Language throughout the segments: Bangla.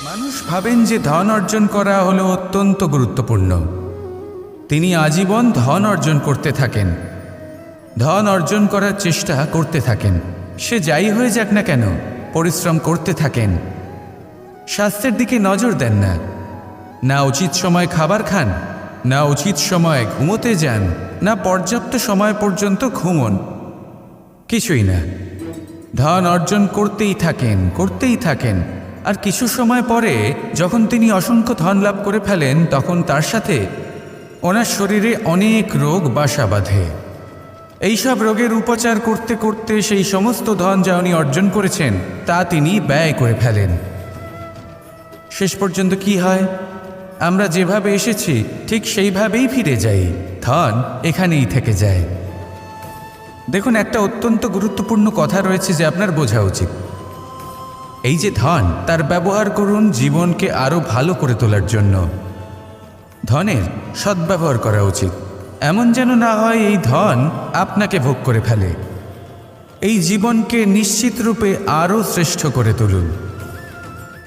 মানুষ ভাবেন যে ধন অর্জন করা হলো অত্যন্ত গুরুত্বপূর্ণ। তিনি আজীবন ধন অর্জন করতে থাকেন, ধন অর্জন করার চেষ্টা করতে থাকেন। সে যাই হয়ে যাক না কেন, পরিশ্রম করতে থাকেন। স্বাস্থ্যের দিকে নজর দেন না, না উচিত সময় খাবার খান, না উচিত সময় ঘুমোতে যান, না পর্যাপ্ত সময় পর্যন্ত ঘুমন, কিছুই না। ধন অর্জন করতেই থাকেন। আর কিছু সময় পরে যখন তিনি অসংখ্য ধন লাভ করে ফেলেন, তখন তার সাথে ওনার শরীরে অনেক রোগ বাসা বাঁধে। এইসব রোগের উপচার করতে করতে সেই সমস্ত ধন যা উনি অর্জন করেছেন তা তিনি ব্যয় করে ফেলেন। শেষ পর্যন্ত কি হয়? আমরা যেভাবে এসেছি ঠিক সেইভাবেই ফিরে যাই, ধন এখানেই থেকে যায়। দেখুন, একটা অত্যন্ত গুরুত্বপূর্ণ কথা রয়েছে যে আপনার বোঝা উচিত। এই যে ধন, তার ব্যবহার করুন জীবনকে আরও ভালো করে তোলার জন্য। ধনের সদ্ব্যবহার করা উচিত, এমন যেন না হয় এই ধন আপনাকে ভোগ করে ফেলে। এই জীবনকে নিশ্চিত রূপে আরও শ্রেষ্ঠ করে তুলুন।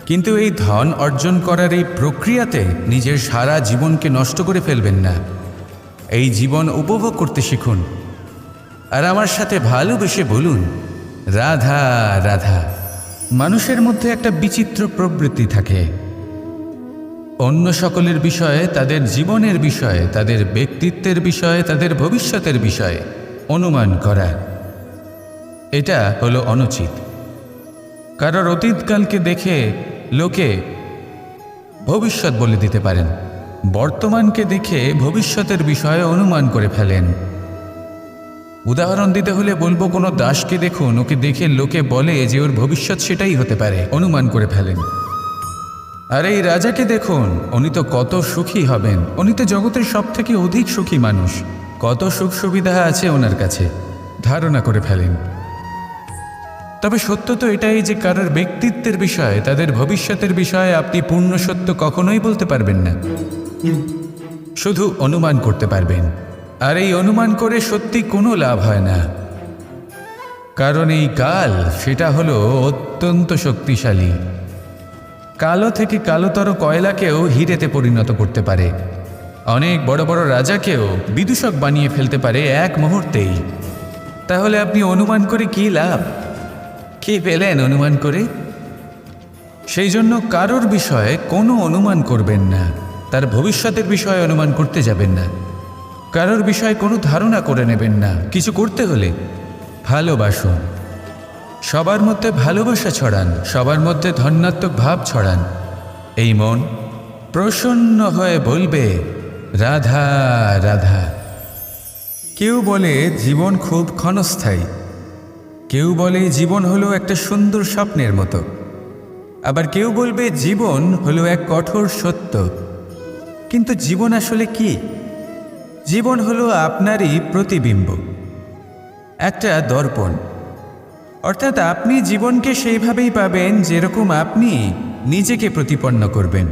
কিন্তু এই ধন অর্জন করার এই প্রক্রিয়াতে নিজের সারা জীবনকে নষ্ট করে ফেলবেন না। এই জীবন উপভোগ করতে শিখুন। আর আমার সাথে ভালোবেসে বলুন, রাধা রাধা। মানুষের মধ্যে একটা বিচিত্র প্রবৃত্তি থাকে, অন্য সকলের বিষয়ে, তাদের জীবনের বিষয়ে, তাদের ব্যক্তিত্বের বিষয়ে, তাদের ভবিষ্যতের বিষয়ে অনুমান করা। এটা হলো অনুচিত। কারোর অতীতকালকে দেখে লোকে ভবিষ্যৎ বলে দিতে পারেন, বর্তমানকে দেখে ভবিষ্যতের বিষয়ে অনুমান করে ফেলেন। উদাহরণ দিতে হলে বলবো, কোনো দাসকে দেখুন, ওকে দেখে লোকে বলে যে ওর ভবিষ্যৎ সেটাই হতে পারে, অনুমান করে ফেলেন। আর এই রাজাকে দেখুন, উনি তো কত সুখী হবেন, উনি তো জগতের সব থেকে অধিক সুখী মানুষ, কত সুখ সুবিধা আছে ওনার কাছে, ধারণা করে ফেলেন। তবে সত্য তো এটাই যে কারোর ব্যক্তিত্বের বিষয়ে, তাদের ভবিষ্যতের বিষয়ে আপনি পূর্ণ সত্য কখনোই বলতে পারবেন না, শুধু অনুমান করতে পারবেন। আর এই অনুমান করে সত্যি কোনো লাভ হয় না, কারণ এই কাল সেটা হলো অত্যন্ত শক্তিশালী। কালো থেকে কালোতর কয়লাকেও হিরেতে পরিণত করতে পারে, অনেক বড় বড় রাজাকেও বিদূষক বানিয়ে ফেলতে পারে এক মুহূর্তেই। তাহলে আপনি অনুমান করে কি লাভ? কি পেলেন অনুমান করে? সেই জন্য কারোর বিষয়ে কোনো অনুমান করবেন না, তার ভবিষ্যতের বিষয়ে অনুমান করতে যাবেন না, কারোর বিষয়ে কোনো ধারণা করে নেবেন না। কিছু করতে হলে ভালোবাসুন, সবার মধ্যে ভালোবাসা ছড়ান, সবার মধ্যে ধন্যাত্মক ভাব ছড়ান। এই মন প্রসন্ন হয়ে বলবে, রাধা রাধা। কেউ বলে জীবন খুব ক্ষণস্থায়ী, কেউ বলে জীবন হলো একটা সুন্দর স্বপ্নের মতো, আবার কেউ বলবে জীবন হলো এক কঠোর সত্য। কিন্তু জীবন আসলে কি? জীবন হলো আপনারই প্রতিবিম্ব, একটা দর্পণ। অর্থাৎ আপনি জীবনকে সেইভাবেই পাবেন যেরকম আপনি নিজেকে প্রতিপন্ন করবেন।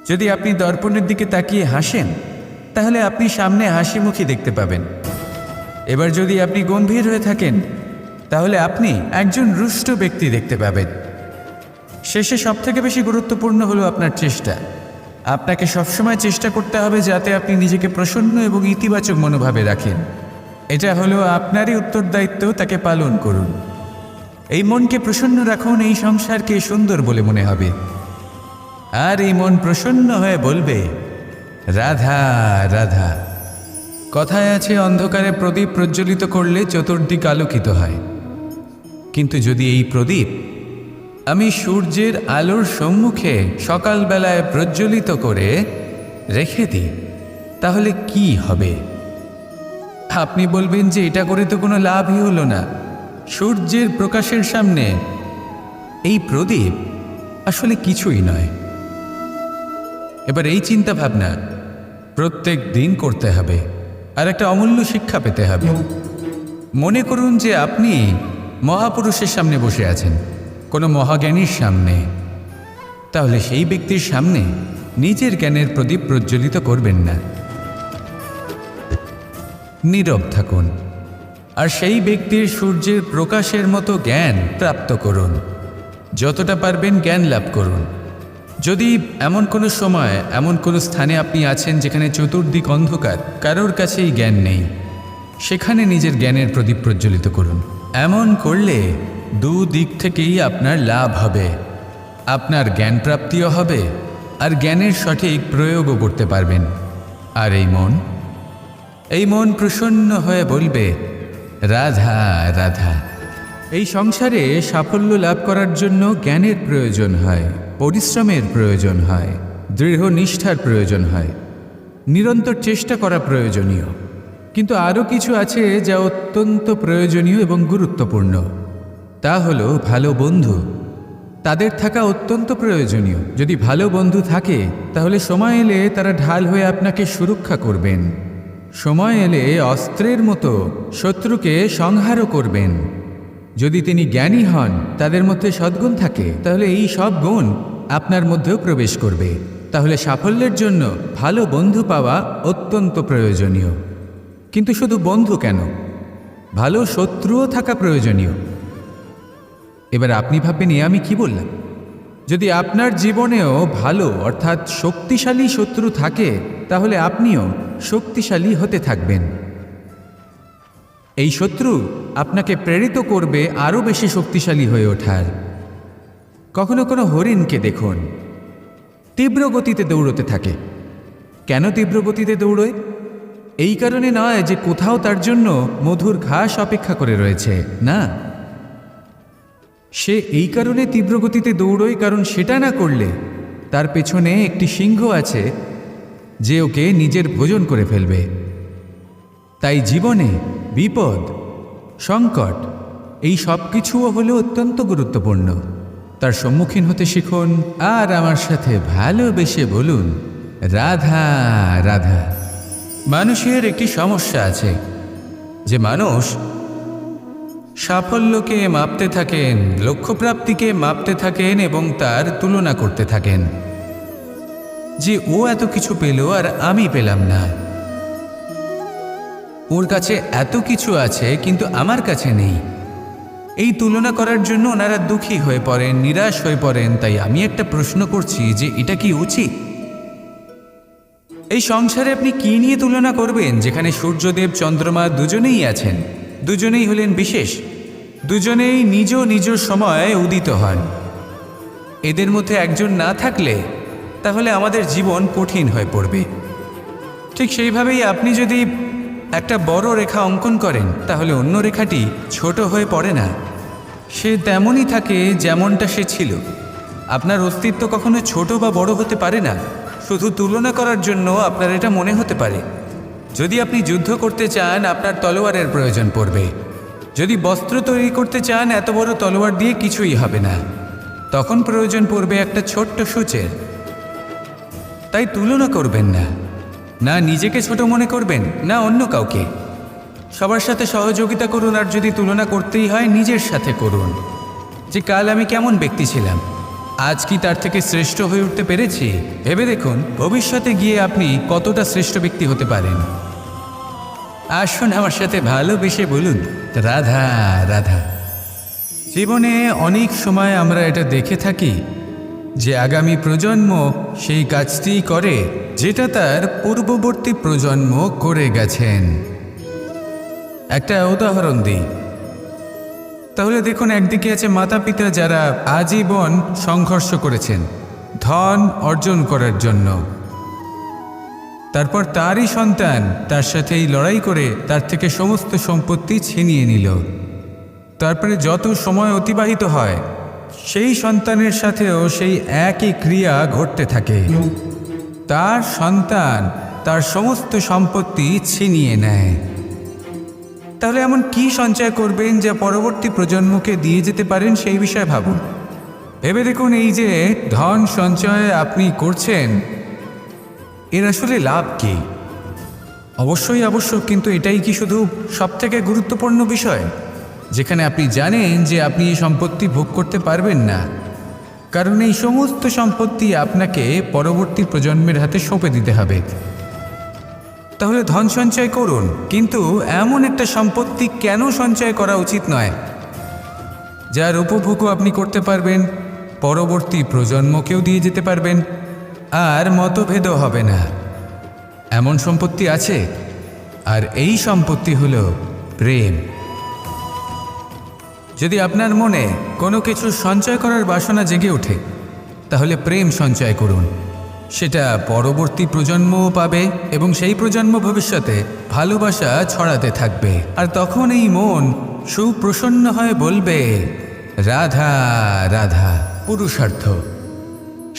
যদি আপনি দর্পণের দিকে তাকিয়ে হাসেন, তাহলে আপনি সামনে হাসি মুখী দেখতে পাবেন। এবার যদি আপনি গম্ভীর হয়ে থাকেন, তাহলে আপনি একজন রুষ্ট ব্যক্তি দেখতে পাবেন। শেষে সবথেকে বেশি গুরুত্বপূর্ণ হলো আপনার চেষ্টা। আপনাকে সবসময় চেষ্টা করতে হবে যাতে আপনি নিজেকে প্রসন্ন এবং ইতিবাচক মনোভাবে রাখেন। এটা হলো আপনারই উত্তরদায়িত্ব, তাকে পালন করুন। এই মনকে প্রসন্ন রাখুন, এই সংসারকে সুন্দর বলে মনে হবে। আর এই মন প্রসন্ন হয়ে বলবে, রাধা রাধা। কথায় আছে, অন্ধকারে প্রদীপ প্রজ্বলিত করলে চতুর্দিক আলোকিত হয়। কিন্তু যদি এই প্রদীপ আমি সূর্যের আলোর সম্মুখে সকালবেলায় প্রজ্বলিত করে রেখে দিই, তাহলে কি হবে? আপনি বলবেন যে এটা করে তো কোনো লাভই হলো না। সূর্যের প্রকাশের সামনে এই প্রদীপ আসলে কিছুই নয়। এবার এই চিন্তা ভাবনা প্রত্যেক দিন করতে হবে, আর একটা অমূল্য শিক্ষা পেতে হবে। মনে করুন যে আপনি মহাপুরুষের সামনে বসে আছেন, কোনো মহাজ্ঞানীর সামনে। তাহলে সেই ব্যক্তির সামনে নিজের জ্ঞানের প্রদীপ প্রজ্বলিত করবেন না, নীরব থাকুন, আর সেই ব্যক্তির সূর্যের প্রকাশের মতো জ্ঞান প্রাপ্ত করুন। যতটা পারবেন জ্ঞান লাভ করুন। যদি এমন কোনো সময় এমন কোনো স্থানে আপনি আছেন যেখানে চতুর্দিক অন্ধকার, কারোর কাছেই জ্ঞান নেই, সেখানে নিজের জ্ঞানের প্রদীপ প্রজ্বলিত করুন। এমন করলে দুদিক থেকেই আপনার লাভ হবে। আপনার জ্ঞান প্রাপ্তিও হবে আর জ্ঞানের সঠিক প্রয়োগও করতে পারবেন। আর এই মন প্রসন্ন হয়ে বলবে, রাধা রাধা। এই সংসারে সাফল্য লাভ করার জন্য জ্ঞানের প্রয়োজন হয়, পরিশ্রমের প্রয়োজন হয়, দৃঢ় নিষ্ঠার প্রয়োজন হয়, নিরন্তর চেষ্টা করা প্রয়োজনীয়। কিন্তু আরও কিছু আছে যা অত্যন্ত প্রয়োজনীয় এবং গুরুত্বপূর্ণ। তা হলো ভালো বন্ধু। তাদের থাকা অত্যন্ত প্রয়োজনীয়। যদি ভালো বন্ধু থাকে তাহলে সময় এলে তারা ঢাল হয়ে আপনাকে সুরক্ষা করবেন। সময় এলে অস্ত্রের মতো শত্রুকে সংহারও করবেন। যদি তিনি জ্ঞানী হন, তাদের মধ্যে সদ্গুণ থাকে, তাহলে এই সব গুণ আপনার মধ্যেও প্রবেশ করবে। তাহলে সাফল্যের জন্য ভালো বন্ধু পাওয়া অত্যন্ত প্রয়োজনীয়। কিন্তু শুধু বন্ধু কেন, ভালো শত্রুও থাকা প্রয়োজনীয়। এবার আপনি ভাববেন, আমি কি বললাম? যদি আপনার জীবনেও ভালো অর্থাৎ শক্তিশালী শত্রু থাকে, তাহলে আপনিও শক্তিশালী হতে থাকবেন। এই শত্রু আপনাকে প্রেরিত করবে আরও বেশি শক্তিশালী হয়ে ওঠার। কখনো কোনো হরিণকে দেখুন, তীব্র গতিতে দৌড়তে থাকে। কেন তীব্র গতিতে দৌড়য়? এই কারণে নয় যে কোথাও তার জন্য মধুর ঘাস অপেক্ষা করে রয়েছে, না। সে এই কারণে তীব্র গতিতে দৌড়য় কারণ সেটা না করলে তার পেছনে একটি সিংহ আছে যে ওকে নিজের ভোজন করে ফেলবে। তাই জীবনে বিপদ, সংকট, এই সব কিছুও হলো অত্যন্ত গুরুত্বপূর্ণ। তার সম্মুখীন হতে শিখুন আর আমার সাথে ভালোবেসে বলুন, রাধা রাধা। মানুষের একটি সমস্যা আছে যে মানুষ সাফল্যকে মাপতে থাকেন, লক্ষ্যপ্রাপ্তিকে মাপতে থাকেন এবং তার তুলনা করতে থাকেন যে ও এত কিছু পেল আর আমি পেলাম না। ওর কাছে এত কিছু আছে কিন্তু আমার কাছে নেই। এই তুলনা করার জন্য ওনারা দুঃখী হয়ে পড়েন, নিরাশ হয়ে পড়েন। তাই আমি একটা প্রশ্ন করছি যে এটা কি উচিত? এই সংসারে আপনি কি নিয়ে তুলনা করবেন, যেখানে সূর্যদেব চন্দ্রমা দুজনেই আছেন, দুজনেই হলেন বিশেষ, দুজনেই নিজ নিজ সময়ে উদিত হন। এদের মধ্যে একজন না থাকলে তাহলে আমাদের জীবন কঠিন হয়ে পড়বে। ঠিক সেইভাবেই আপনি যদি একটা বড় রেখা অঙ্কন করেন তাহলে অন্য রেখাটি ছোট হয়ে পড়ে না, সে তেমনই থাকে যেমনটা সে ছিল। আপনার অস্তিত্ব কখনো ছোট বা বড় হতে পারে না। শুধু তুলনা করার জন্য আপনার এটা মনে হতে পারে। যদি আপনি যুদ্ধ করতে চান আপনার তলোয়ারের প্রয়োজন পড়বে। যদি বস্ত্র তৈরি করতে চান এত বড় তলোয়ার দিয়ে কিছুই হবে না, তখন প্রয়োজন পড়বে একটা ছোট্ট সূচের। তাই তুলনা করবেন না, না নিজেকে ছোট মনে করবেন না অন্য কাউকে। সবার সাথে সহযোগিতা করুন, আর যদি তুলনা করতেই হয় নিজের সাথে করুন যে কাল আমি কেমন ব্যক্তি ছিলাম, আজ কি তার থেকে শ্রেষ্ঠ হয়ে উঠতে পেরেছি। ভেবে দেখুন ভবিষ্যতে গিয়ে আপনি কতটা শ্রেষ্ঠ ব্যক্তি হতে পারেন। আসুন আমার সাথে ভালোবেসে বলুন, রাধা রাধা। জীবনে অনেক সময় আমরা এটা দেখে থাকি যে আগামী প্রজন্ম সেই কাজটি করে যেটা তার পূর্ববর্তী প্রজন্ম করে গেছেন। একটা উদাহরণ দিই তাহলে দেখুন, একদিকে আছে মাতা পিতা যারা আজীবন সংঘর্ষ করেছেন ধন অর্জন করার জন্য। তারপর তারই সন্তান তার সাথে এই লড়াই করে তার থেকে সমস্ত সম্পত্তি ছিনিয়ে নিল। তারপরে যত সময় অতিবাহিত হয় সেই সন্তানের সাথেও সেই একই ক্রিয়া ঘটতে থাকে। তার সন্তান তার সমস্ত সম্পত্তি ছিনিয়ে নেয়। তাহলে এমন কি সঞ্চয় করবেন যা পরবর্তী প্রজন্মকে দিয়ে যেতে পারেন, সেই বিষয়ে ভাবুন। ভেবে দেখুন এই যে ধন সঞ্চয় আপনি করছেন এর আসলে লাভ কি? অবশ্যই আবশ্যক, কিন্তু এটাই কি শুধু সবথেকে গুরুত্বপূর্ণ বিষয় যেখানে আপনি জানেন যে আপনি এই সম্পত্তি ভোগ করতে পারবেন না, কারণ এই সমস্ত সম্পত্তি আপনাকে পরবর্তী প্রজন্মের হাতে সঁপে দিতে হবে। তাহলে ধন সঞ্চয় করুন, কিন্তু এমন একটা সম্পত্তি কেন সঞ্চয় করা উচিত নয় যার উপভোগও আপনি করতে পারবেন, পরবর্তী প্রজন্মকেও দিয়ে যেতে পারবেন, আর মতভেদও হবে না। এমন সম্পত্তি আছে, আর এই সম্পত্তি হল প্রেম। যদি আপনার মনে কোনো কিছু সঞ্চয় করার বাসনা জেগে ওঠে, তাহলে প্রেম সঞ্চয় করুন। সেটা পরবর্তী প্রজন্মও পাবে এবং সেই প্রজন্ম ভবিষ্যতে ভালোবাসা ছড়াতে থাকবে। আর তখন এই মন সুপ্রসন্ন হয়ে বলবে, রাধা রাধা। পুরুষার্থ।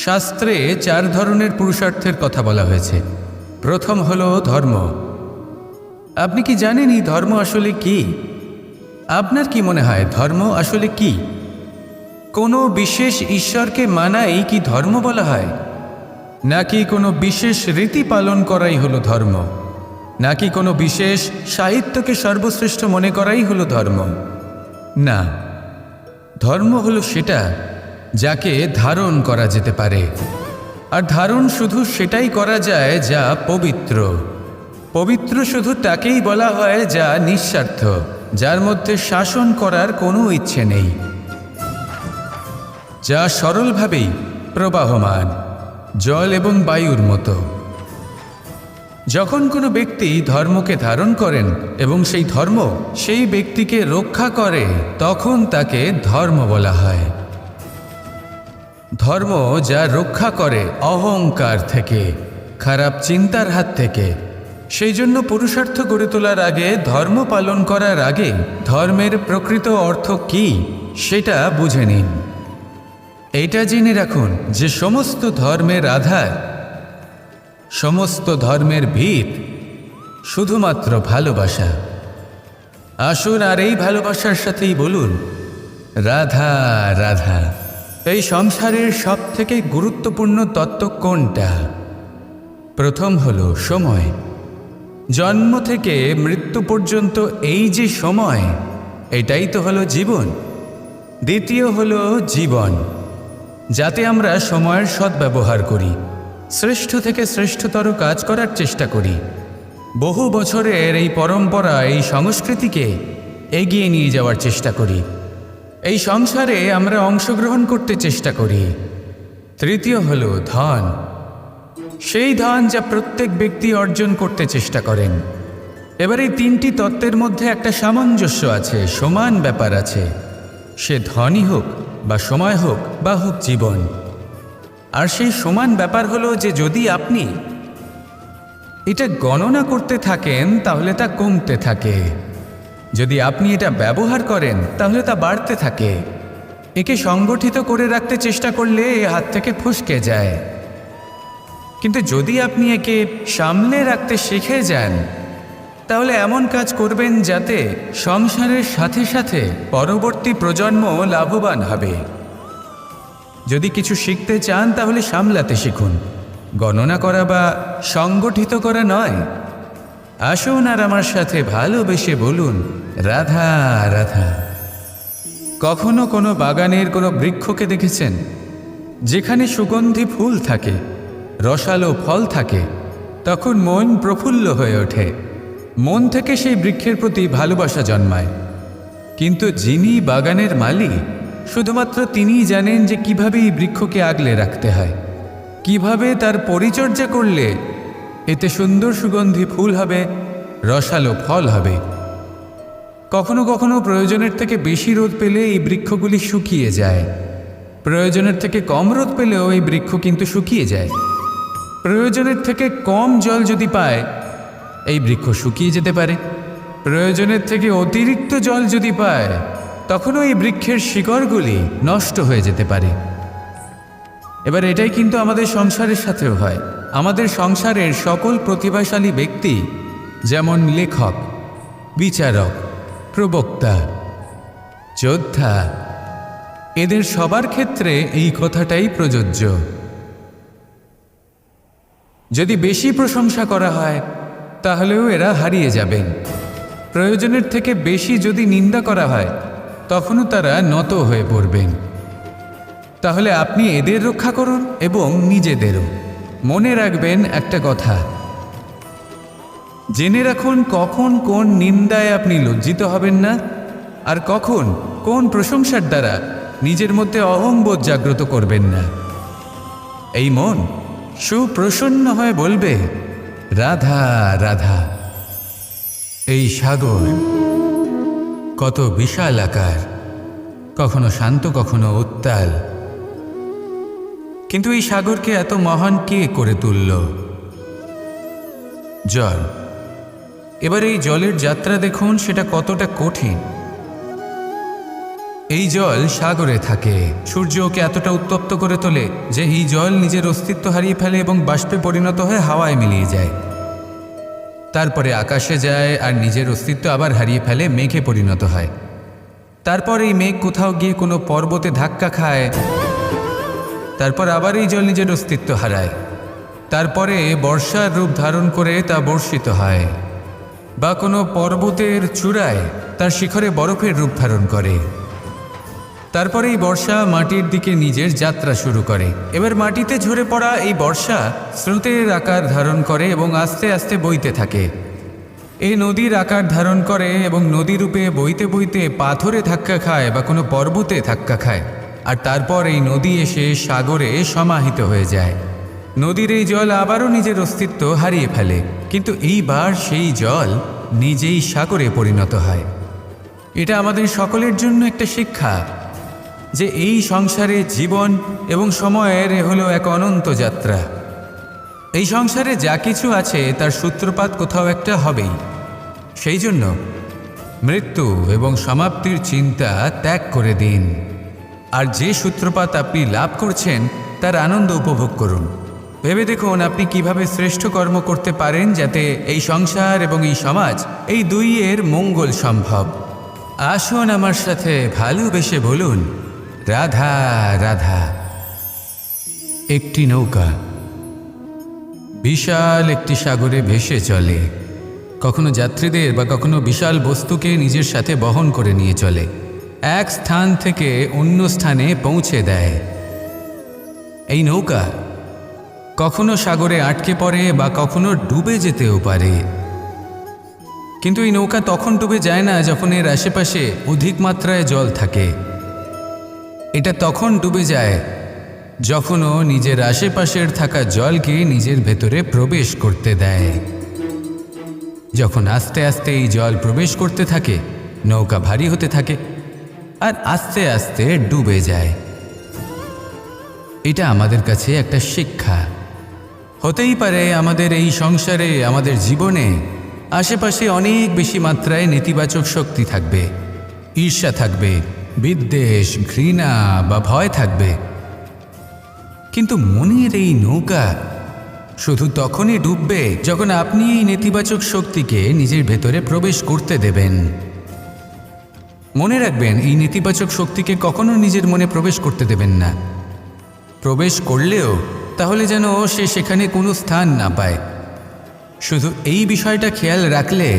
শাস্ত্রে 4 ধরনের পুরুষার্থের কথা বলা হয়েছে। প্রথম হলো ধর্ম। আপনি কি জানেন এই ধর্ম আসলে কি? আপনার কি মনে হয় ধর্ম আসলে কি? কোনো বিশেষ ঈশ্বরকে মানাই কি ধর্ম বলা হয়? নাকি কোনো বিশেষ রীতি পালন করাই হলো ধর্ম? নাকি কোনো বিশেষ সাহিত্যকে সর্বশ্রেষ্ঠ মনে করাই হলো ধর্ম? না, ধর্ম হলো সেটা যাকে ধারণ করা যেতে পারে। আর ধারণ শুধু সেটাই করা যায় যা পবিত্র। পবিত্র শুধু তাকেই বলা হয় যা নিঃস্বার্থ, যার মধ্যে শাসন করার কোনো ইচ্ছে নেই, যা সরলভাবেই প্রবাহমান, জল এবং বায়ুর মতো। যখন কোনো ব্যক্তি ধর্মকে ধারণ করেন এবং সেই ধর্ম সেই ব্যক্তিকে রক্ষা করে, তখন তাকে ধর্ম বলা হয়। ধর্ম যা রক্ষা করে অহংকার থেকে, খারাপ চিন্তার হাত থেকে। সেই জন্য পুরুষার্থ গড়ে তোলার আগে, ধর্ম পালন করার আগে ধর্মের প্রকৃত অর্থ কি সেটা বুঝে নিন। এইটা জেনে রাখুন যে সমস্ত ধর্মের আধার, সমস্ত ধর্মের ভিত শুধুমাত্র ভালোবাসা। আসুন আর এই ভালোবাসার সাথেই বলুন, রাধা রাধা। এই সংসারের সবথেকে গুরুত্বপূর্ণ তত্ত্ব কোনটা? প্রথম হলো সময়। জন্ম থেকে মৃত্যু পর্যন্ত এই যে সময়, এটাই তো হলো জীবন। দ্বিতীয় হলো জীবন, যাতে আমরা সময়ের সদ্ব্যবহার করি, শ্রেষ্ঠ থেকে শ্রেষ্ঠতর কাজ করার চেষ্টা করি। বহু বছরের এই পরম্পরা, এই সংস্কৃতিকে এগিয়ে নিয়ে যাওয়ার চেষ্টা করি। এই সংসারে আমরা অংশগ্রহণ করতে চেষ্টা করি। তৃতীয় হলো ধন। সেই ধন যা প্রত্যেক ব্যক্তি অর্জন করতে চেষ্টা করেন। এবার এই 3টি তত্ত্বের মধ্যে একটা সামঞ্জস্য আছে, সমান ব্যাপার আছে। সে ধনই হোক বা সময় হোক বা হোক জীবন। আর সেই সমান ব্যাপার হলো যে যদি আপনি এটা গণনা করতে থাকেন তাহলে তা কমতে থাকে, যদি আপনি এটা ব্যবহার করেন তাহলে তা বাড়তে থাকে। একে সংগঠিত করে রাখতে চেষ্টা করলে এ হাত থেকে ফসকে যায়। কিন্তু যদি আপনি একে সামলে রাখতে শিখে যান, তাহলে এমন কাজ করবেন যাতে সংসারের সাথে সাথে পরবর্তী প্রজন্ম লাভবান হবে। যদি কিছু শিখতে চান তাহলে সামলাতে শিখুন, গণনা করা বা সংগঠিত করা নয়। আসুন আর আমার সাথে ভালোবেসে বলুন, রাধা রাধা। কখনো কোনো বাগানের কোনো বৃক্ষকে দেখেছেন যেখানে সুগন্ধি ফুল থাকে, রসালো ফল থাকে? তখন মন প্রফুল্ল হয়ে ওঠে, মন থেকে সেই বৃক্ষের প্রতি ভালোবাসা জন্মায়। কিন্তু যিনি বাগানের মালিক, শুধুমাত্র তিনিই জানেন যে কিভাবে এই বৃক্ষকে আগলে রাখতে হয়, কিভাবে তার পরিচর্যা করলে এতে সুন্দর সুগন্ধি ফুল হবে, রসালো ফল হবে। কখনো কখনো প্রয়োজনের থেকে বেশি রোদ পেলে এই বৃক্ষগুলি শুকিয়ে যায়, প্রয়োজনের থেকে কম রোদ পেলেও এই বৃক্ষ কিন্তু শুকিয়ে যায়। প্রয়োজনের থেকে কম জল যদি পায়, এই বৃক্ষ শুকিয়ে যেতে পারে। প্রয়োজনের থেকে অতিরিক্ত জল যদি পায়, তখনও এই বৃক্ষের শিকড়গুলি নষ্ট হয়ে যেতে পারে। এবার এটাই কিন্তু আমাদের সংসারের সাথেও হয়। আমাদের সংসারের সকল প্রতিভাশালী ব্যক্তি, যেমন লেখক, বিচারক, প্রবক্তা, যোদ্ধা, এদের সবার ক্ষেত্রে এই কথাটাই প্রযোজ্য। যদি বেশি প্রশংসা করা হয় তাহলেও এরা হারিয়ে যাবেন। প্রয়োজনের থেকে বেশি যদি নিন্দা করা হয় তখনও তারা নত হয়ে পড়বেন। তাহলে আপনি এদের রক্ষা করুন এবং নিজেদেরও। মনে রাখবেন একটা কথা, জেনে রাখুন কখন কোন নিন্দায় আপনি লজ্জিত হবেন না, আর কখন কোন প্রশংসার দ্বারা নিজের মধ্যে অহংবোধ জাগ্রত করবেন না। এই মন সুপ্রসন্ন হয়ে বলবে, রাধা রাধা। এই সাগর কত বিশাল আকার, কখনো শান্ত কখনো উত্তাল, কিন্তু এই সাগরকে এত মহান কে করে তুলল? জল। এবার এই জলের যাত্রা দেখুন, সেটা কতটা কঠিন। এই জল সাগরে থাকে, সূর্য ওকে এতটা উত্তপ্ত করে তোলে যে এই জল নিজের অস্তিত্ব হারিয়ে ফেলে এবং বাষ্পে পরিণত হয়ে হাওয়ায় মিলিয়ে যায়। তারপরে আকাশে যায় আর নিজের অস্তিত্ব আবার হারিয়ে ফেলে, মেঘে পরিণত হয়। তারপর এই মেঘ কোথাও গিয়ে কোনো পর্বতে ধাক্কা খায়, তারপর আবার এই জল নিজের অস্তিত্ব হারায়। তারপরে বর্ষার রূপ ধারণ করে তা বর্ষিত হয়, বা কোনো পর্বতের চূড়ায় তার শিখরে বরফের রূপ ধারণ করে। তারপরে এই বর্ষা মাটির দিকে নিজের যাত্রা শুরু করে। এবার মাটিতে ঝরে পড়া এই বর্ষা স্রোতের আকার ধারণ করে এবং আস্তে আস্তে বইতে থাকে। এই নদীর আকার ধারণ করে এবং নদী রূপে বইতে বইতে পাথরে ধাক্কা খায় বা কোনো পর্বতে ধাক্কা খায়, আর তারপর এই নদী এসে সাগরে সমাহিত হয়ে যায়। নদীর এই জল আবারও নিজের অস্তিত্ব হারিয়ে ফেলে, কিন্তু এইবার সেই জল নিজেই সাগরে পরিণত হয়। এটা আমাদের সকলের জন্য একটা শিক্ষা যে এই সংসারে জীবন এবং সময়ের হলো এক অনন্ত যাত্রা। এই সংসারে যা কিছু আছে তার সূত্রপাত কোথাও একটা হবেই। সেই জন্য মৃত্যু এবং সমাপ্তির চিন্তা ত্যাগ করে দিন, আর যে সূত্রপাত আপনি লাভ করছেন তার আনন্দ উপভোগ করুন। ভেবে দেখুন আপনি কিভাবে শ্রেষ্ঠ কর্ম করতে পারেন যাতে এই সংসার এবং এই সমাজ এই দুইয়ের মঙ্গল সম্ভব। আসুন আমার সাথে ভালোবেসে বলুন, রাধা রাধা। একটি নৌকা বিশাল একটি সাগরে ভেসে চলে, কখনো যাত্রীদের বা কখনো বিশাল বস্তুকে নিজের সাথে বহন করে নিয়ে চলে, এক স্থান থেকে অন্য স্থানে পৌঁছে দেয়। এই নৌকা কখনো সাগরে আটকে পড়ে বা কখনো ডুবে যেতেও পারে, কিন্তু এই নৌকা তখন ডুবে যায় না যখন এর আশেপাশে অধিক মাত্রায় জল থাকে। এটা তখন ডুবে যায় যখন ও নিজের আশেপাশের থাকা জলকে নিজের ভেতরে প্রবেশ করতে দেয়। যখন আস্তে আস্তে এই জল প্রবেশ করতে থাকে, নৌকা ভারী হতে থাকে আর আস্তে আস্তে ডুবে যায়। এটা আমাদের কাছে একটা শিক্ষা। হতেই পারে আমাদের এই সংসারে, আমাদের জীবনে আশেপাশে অনেক বেশি মাত্রায় নেতিবাচক শক্তি থাকবে, ঈর্ষা থাকবে, বিদ্বেষ, ঘৃণা বা ভয় থাকবে, কিন্তু মনের এই নৌকা শুধু তখনই ডুববে যখন আপনি এই নেতিবাচক শক্তিকে নিজের ভেতরে প্রবেশ করতে দেবেন। মনে রাখবেন, এই নেতিবাচক শক্তিকে কখনো নিজের মনে প্রবেশ করতে দেবেন না। প্রবেশ করলেও তাহলে যেন সে সেখানে কোনো স্থান না পায়। শুধু এই বিষয়টা খেয়াল রাখলে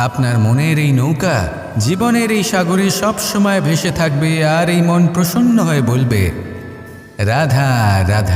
আপনার মনের এই নৌকা জীবনের এই সাগরে সব সময় ভেসে থাকবে, আর এই মন প্রসন্ন হয়ে বলবে, রাধা রাধা।